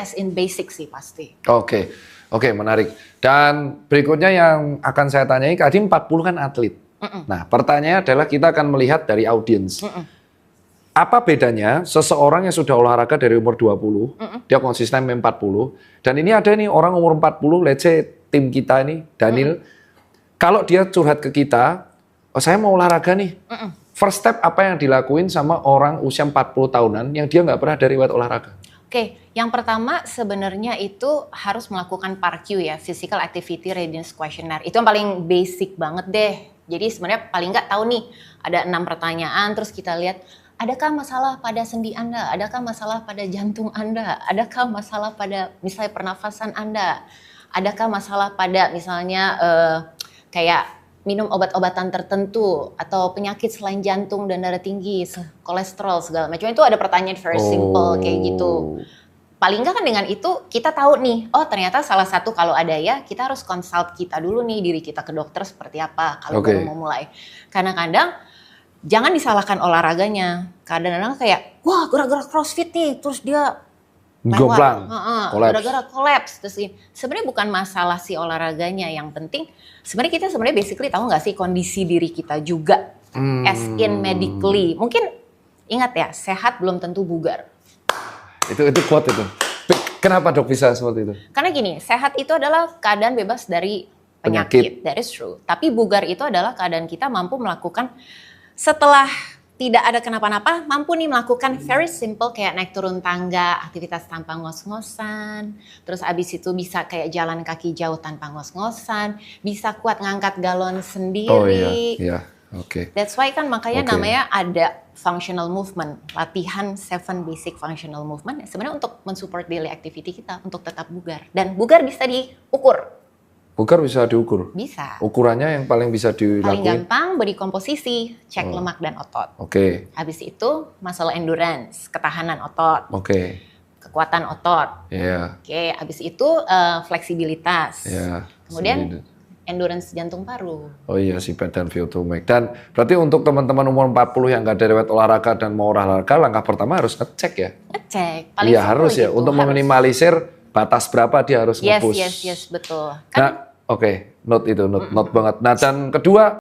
as in basic sih pasti. Oke, menarik. Dan berikutnya yang akan saya tanyai, tadi 40 kan atlet. Nah, pertanyaannya adalah kita akan melihat dari audiens. Apa bedanya seseorang yang sudah olahraga dari umur 20, dia konsisten sampai 40, dan ini ada nih orang umur 40, let's say tim kita ini, Daniel, kalau dia curhat ke kita, oh saya mau olahraga nih, first step apa yang dilakuin sama orang usia 40 tahunan yang dia nggak pernah ada riwayat olahraga? Oke, yang pertama sebenarnya itu harus melakukan PARQ ya, Physical Activity Readiness Questionnaire. Itu yang paling basic banget deh. Jadi sebenarnya paling nggak tahu nih, ada 6 pertanyaan, terus kita lihat, adakah masalah pada sendi Anda? Adakah masalah pada jantung Anda? Adakah masalah pada misalnya pernafasan Anda? Adakah masalah pada misalnya kayak minum obat-obatan tertentu atau penyakit selain jantung dan darah tinggi, kolesterol segala macam. Itu ada pertanyaan very simple kayak gitu. Paling nggak kan dengan itu kita tahu nih, oh ternyata salah satu kalau ada ya kita harus consult kita dulu nih diri kita ke dokter seperti apa kalau baru mau mulai. Karena kadang jangan disalahkan olahraganya. Kadang-kadang kayak wah gerak-gerak CrossFit nih terus dia Goplang, gara-gara kolaps. Terus sebenarnya bukan masalah si olahraganya, yang penting sebenarnya kita basically tahu nggak sih kondisi diri kita juga, as in medically. Mungkin ingat ya, sehat belum tentu bugar. Itu quote itu. Kenapa dok bisa seperti itu? Karena gini, sehat itu adalah keadaan bebas dari penyakit. That is true. Tapi bugar itu adalah keadaan kita mampu melakukan setelah tidak ada kenapa-napa, mampu nih melakukan very simple kayak naik turun tangga, aktivitas tanpa ngos-ngosan, terus abis itu bisa kayak jalan kaki jauh tanpa ngos-ngosan, bisa kuat ngangkat galon sendiri. Oh iya, oke. That's why kan makanya namanya ada functional movement, latihan 7 basic functional movement, sebenarnya untuk mensupport daily activity kita, untuk tetap bugar. Dan bugar bisa diukur. Bugar bisa diukur? Bisa. Ukurannya yang paling bisa dilakukan? Paling gampang body komposisi, cek lemak dan otot. Oke. Habis itu muscle endurance, ketahanan otot. Oke. Kekuatan otot. Iya. Oke, habis itu fleksibilitas. Iya. Kemudian endurance jantung paru. Oh iya, sipet dan VO2 max. Dan berarti untuk teman-teman umur 40 yang nggak ada riwayat olahraga dan mau olahraga, langkah pertama harus ngecek ya? Ngecek. Paling iya harus ya, gitu. untuk meminimalisir batas berapa dia harus nge-push. Yes, betul. Nah, oke, note itu, note banget. Nah, dan kedua,